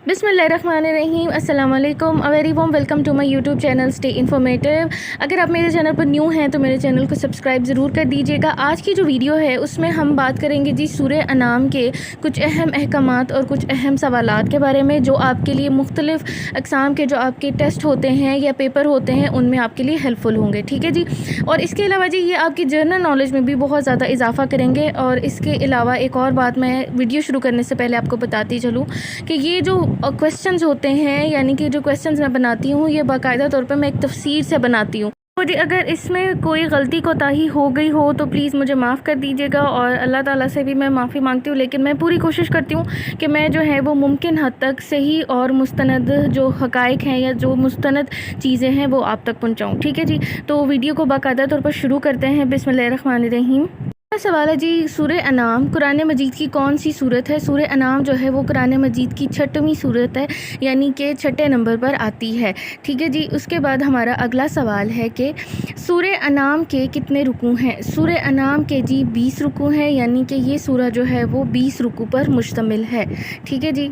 बिस्मिल्लाहिर्रहमानिर्रहीम। अस्सलाम वालेकुम। A very warm welcome to my YouTube channel stay informative. अगर आप मेरे चैनल पर न्यू हैं तो मेरे चैनल को सब्सक्राइब ज़रूर कर दीजिएगा। आज की जो वीडियो है उसमें हम बात करेंगे जी सूरह अनाम के कुछ अहम अहकामात और कुछ अहम सवालात के बारे में, जो आपके लिए मुख्तलिफ़ अक़साम के जो आपके टेस्ट होते हैं या पेपर होते हैं उनमें आपके लिए हेल्पफुल होंगे। ठीक है जी। और इसके अलावा जी ये आपकी जनरल नॉलेज में भी बहुत ज़्यादा इजाफ़ा करेंगे। और इसके अलावा एक और बात मैं वीडियो शुरू करने से पहले आपको बताती चलूँ कि ये जो क्वेश्चंस होते हैं, यानी कि जो क्वेश्चंस मैं बनाती हूँ ये बाकायदा तौर पर मैं एक तफसीर से बनाती हूँ। तो जी अगर इसमें कोई गलती कोताही हो गई हो तो प्लीज़ मुझे माफ़ कर दीजिएगा और अल्लाह ताला से भी मैं माफ़ी मांगती हूँ। लेकिन मैं पूरी कोशिश करती हूँ कि मैं जो है वो मुमकिन हद तक सही और मुस्तनद जो हक़ाइक़ हैं या जो मुस्तनद चीज़ें हैं वो आप तक पहुँचाऊँ। ठीक है जी। तो वीडियो को बाकायदा तौर पर शुरू करते हैं। बिस्मिल्लाहिर्रहमानिर्रहीम। सवाल है जी, सूरह अनाम कुरान मजीद की कौन सी सूरत है? सूरह अनाम जो है वो कुरान मजीद की 6वीं सूरत है, यानी कि 6 नंबर पर आती है। ठीक है जी। उसके बाद हमारा अगला सवाल है कि सूरह अनाम के कितने रुकू हैं? सूरह अनाम के जी 20 रुकू हैं, यानी कि ये सूरह जो है वो 20 रुकू पर मुश्तमिल है। ठीक है जी।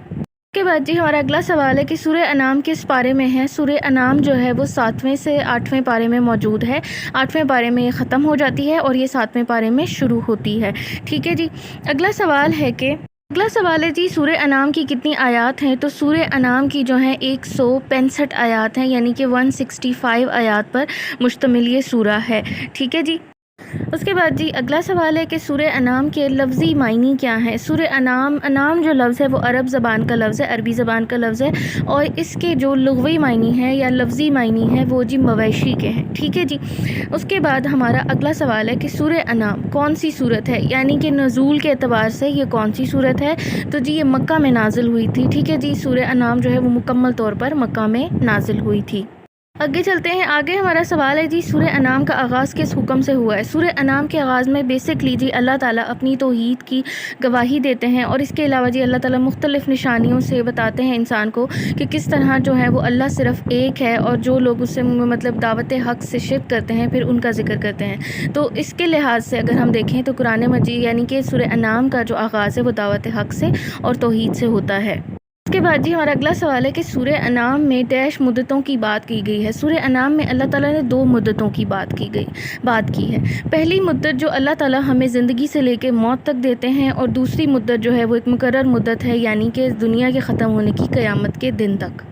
के बाद जी हमारा अगला सवाल है कि सूरह अनाम किस पारे में है? सूरह अनाम जो है वो 7वें से 8वें पारे में मौजूद है। 8वें पारे में ये ख़त्म हो जाती है और ये 7वें पारे में शुरू होती है। ठीक है जी। अगला सवाल है जी, सूरह अनाम की कितनी आयात हैं? तो सूरह अनाम की जो है 165 आयात हैं, यानी कि 165 आयात पर मुश्तमिल ये सूरह है। ठीक है जी। उसके बाद जी अगला सवाल है कि सूरह अनाम के लफ्ज़ी मायनी क्या है? सूरह अनाम जो लफ्ज़ है वो अरब ज़बान का लफ्ज़ है, अरबी ज़बान का लफ्ज़ है, और इसके जो लुग़वी मायनी है या लफ्ज़ी मायनी है वो जी मवेशी के हैं। ठीक है जी। उसके बाद हमारा अगला सवाल है कि सूरह अनाम कौन सी सूरत है, यानी कि नज़ूल के एतबार से ये कौन सी सूरत है? तो जी ये मक्का में नाजिल हुई थी। ठीक है जी। सूरह अनाम जो है वो मुकम्मल तौर पर मक्का में नाजिल हुई थी। आगे चलते हैं। आगे हमारा सवाल है जी, सूरह अनाम का आगाज़ किस हुक्म से हुआ है? सूरह अनाम के आगाज़ में बेसिकली जी अल्लाह ताला अपनी तौहीद की गवाही देते हैं, और इसके अलावा जी अल्लाह ताला मुख्तलिफ़ निशानियों से बताते हैं इंसान को कि किस तरह जो है वो अल्लाह सिर्फ़ एक है, और जो लोग उससे मतलब दावत हक़ से शिरक करते हैं फिर उनका ज़िक्र करते हैं। तो इसके लिहाज से अगर हम देखें तो कुरान मजीद यानी कि सूरह अनाम का जो आगाज़ है वो दावत हक़ से और तौहीद से होता है। उसके बाद जी हमारा अगला सवाल है कि सूरह अनाम में डैश मुद्दतों की बात की गई है? सूरह अनाम में अल्लाह ताला ने 2 मुद्दतों की बात की है। पहली मुद्दत जो अल्लाह ताला हमें ज़िंदगी से लेकर मौत तक देते हैं, और दूसरी मुद्दत जो है वो एक मुकर्रर मुद्दत है, यानी कि दुनिया के ख़त्म होने की क़यामत के दिन तक।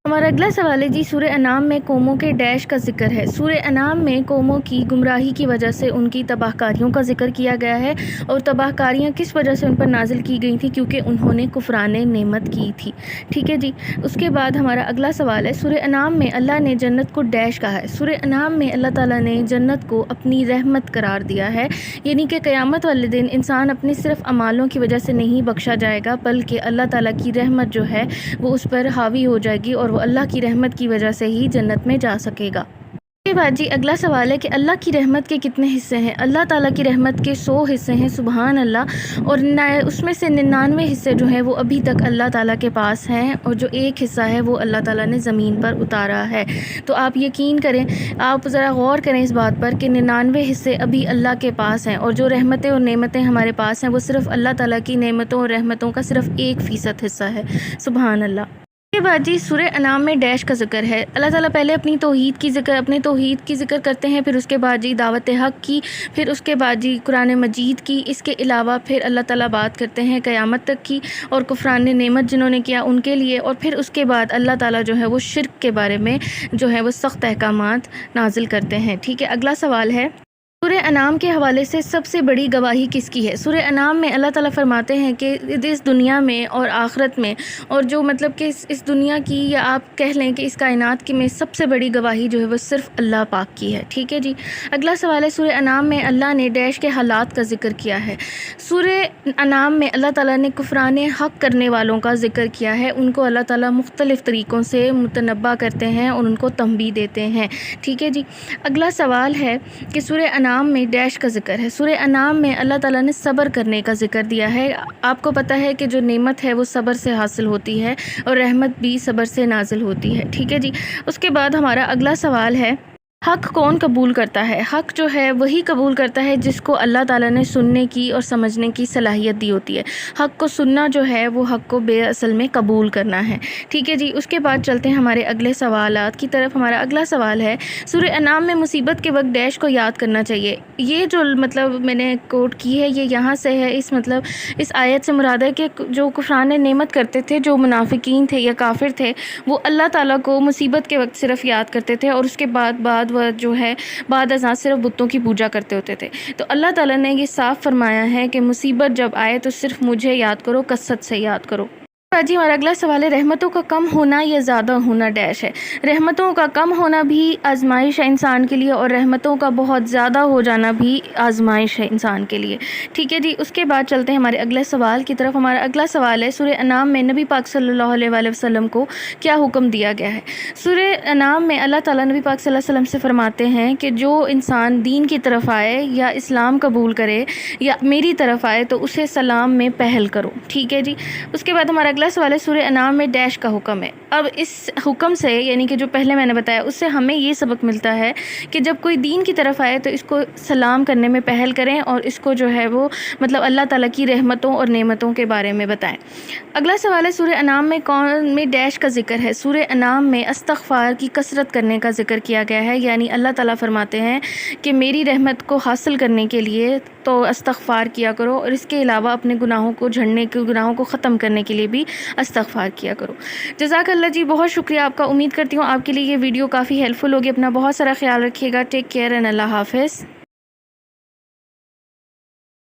हमारा अगला सवाल है जी, सूरह अनाम में कौमों के डैश का जिक्र है। सूरह अनाम में कौमों की गुमराही की वजह से उनकी तबाहकारियों का जिक्र किया गया है, और तबाहकारियाँ किस वजह से उन पर नाजिल की गई थी? क्योंकि उन्होंने कुफरान नेमत की थी। ठीक है जी। उसके बाद हमारा अगला सवाल है, सूरह अनाम में अल्लाह ने जन्नत को डैश कहा है? सूरह अनाम में अल्लाह ताला ने जन्नत को अपनी रहमत करार दिया है, यानी कि क़यामत वाले दिन इंसान अपने सिर्फ़ अमालों की वजह से नहीं बख्शा जाएगा, बल्कि अल्लाह ताला की रहमत जो है वो उस पर हावी हो जाएगी और वो अल्लाह की रहमत की वजह से ही जन्नत में जा सकेगा। उसके बाद जी अगला सवाल है कि अल्लाह की रहमत के कितने हिस्से हैं? अल्लाह ताला की रहमत के 100 हिस्से हैं, सुबहान अल्लाह, और उसमें से 99 हिस्से जो हैं वो अभी तक अल्लाह ताला के पास हैं, और जो एक हिस्सा है वो अल्लाह ताला ने ज़मीन पर उतारा है। तो आप यकीन करें, आप ज़रा गौर करें इस बात पर कि 99 हिस्से अभी अल्लाह के पास हैं, और जो रहमतें और नेमतें हमारे पास हैं वो सिर्फ़ अल्लाह ताला की नेमतों और रहमतों का सिर्फ़ 1% हिस्सा है। सुबहान अल्लाह। के बाद जी सूरह अनाम में डैश का जिक्र है। अल्लाह ताला पहले अपनी तौहीद की ज़िक्र करते हैं, फिर उसके बाद जी दावत हक़ की, फिर उसके बाद जी कुरान मजीद की। इसके अलावा फिर अल्लाह ताला बात करते हैं क़यामत तक की और कुफरान नेमत जिन्होंने किया उनके लिए, और फिर उसके बाद अल्लाह ताला जो है वो शिर्क के बारे में जो है वो सख्त अहकामात नाजिल करते हैं। ठीक है। अगला सवाल है, सूरह अनाम के हवाले से सबसे बड़ी गवाही किसकी है? सूरह अनाम में अल्लाह ताला फरमाते हैं कि इस दुनिया में और आखिरत में, और जो मतलब कि इस दुनिया की, या आप कह लें कि इस कायनात की में सबसे बड़ी गवाही जो है वो सिर्फ़ अल्लाह पाक की है। ठीक है जी। अगला सवाल है, सूरह अनाम में अल्लाह ने डैश के हालात का जिक्र किया है? सूरह अनाम में अल्लाह ताला ने कुफरान हक़ करने वालों का जिक्र किया है। उनको अल्लाह ताला मुख्तलिफ़ तरीक़ों से मुतनब्बा करते हैं और उनको तंबीह देते हैं। ठीक है जी। अगला सवाल है कि सूरह अनाम में डैश का जिक्र है? सूरह अनाम में अल्लाह ताला ने सब्र करने का जिक्र दिया है। आपको पता है कि जो नेमत है वो सब्र से हासिल होती है, और रहमत भी सब्र से नाजिल होती है। ठीक है जी। उसके बाद हमारा अगला सवाल है, حق کون قبول کرتا ہے؟ حق جو ہے وہی قبول کرتا ہے جس کو اللہ تعالیٰ نے سننے کی اور سمجھنے کی صلاحیت دی ہوتی ہے۔ حق کو سننا جو ہے وہ حق کو بے اصل میں قبول کرنا ہے، ٹھیک ہے جی۔ اس کے بعد چلتے ہیں ہمارے اگلے سوالات کی طرف۔ ہمارا اگلا سوال ہے، سورہ انعام میں مصیبت کے وقت ڈیش کو یاد کرنا چاہیے۔ یہ جو مطلب میں نے کوٹ کی ہے یہ یہاں سے ہے، اس آیت سے مراد ہے کہ جو کفران نعمت کرتے تھے، جو منافقین تھے یا کافر تھے، وہ اللہ تعالیٰ کو مصیبت کے وقت صرف یاد کرتے تھے اور اس کے بعد وہ جو ہے بعد ازاں صرف بتوں کی پوجا کرتے ہوتے تھے۔ تو اللہ تعالیٰ نے یہ صاف فرمایا ہے کہ مصیبت جب آئے تو صرف مجھے یاد کرو، کثرت سے یاد کرو۔ جی ہمارا اگلا سوال ہے، رحمتوں کا کم ہونا یا زیادہ ہونا ڈیش ہے؟ رحمتوں کا کم ہونا بھی آزمائش ہے انسان کے لیے، اور رحمتوں کا بہت زیادہ ہو جانا بھی آزمائش ہے انسان کے لیے، ٹھیک ہے جی۔ اس کے بعد چلتے ہیں ہمارے اگلے سوال کی طرف۔ ہمارا اگلا سوال ہے، سورہ انعام میں نبی پاک صلی اللہ علیہ وآلہ وسلم کو کیا حکم دیا گیا ہے؟ سورہ انعام میں اللہ تعالیٰ نبی پاک صلی اللہ علیہ وسلم سے فرماتے ہیں کہ جو انسان دین کی طرف آئے یا اسلام قبول کرے یا میری طرف آئے تو اسے سلام میں پہل کرو، ٹھیک ہے جی۔ اس کے بعد ہمارا اگلا سوال ہے، سورہ انعام میں ڈیش کا حکم ہے۔ اب اس حکم سے یعنی کہ جو پہلے میں نے بتایا اس سے ہمیں یہ سبق ملتا ہے کہ جب کوئی دین کی طرف آئے تو اس کو سلام کرنے میں پہل کریں اور اس کو جو ہے وہ مطلب اللہ تعالیٰ کی رحمتوں اور نعمتوں کے بارے میں بتائیں۔ اگلا سوال ہے، سورہ انعام میں کون میں ڈیش کا ذکر ہے؟ سورہ انعام میں استغفار کی کثرت کرنے کا ذکر کیا گیا ہے، یعنی اللہ تعالیٰ فرماتے ہیں کہ میری رحمت کو حاصل کرنے کے لیے تو استغفار کیا کرو، اور اس کے علاوہ اپنے گناہوں کو ختم کرنے کے لیے بھی استغفار کیا کرو۔ جزاک اللہ جی، بہت شکریہ آپ کا۔ امید کرتی ہوں آپ کے لیے یہ ویڈیو کافی ہیلپ فل ہوگی۔ اپنا بہت سارا خیال رکھیے گا۔ ٹیک کیئر اینڈ اللہ حافظ۔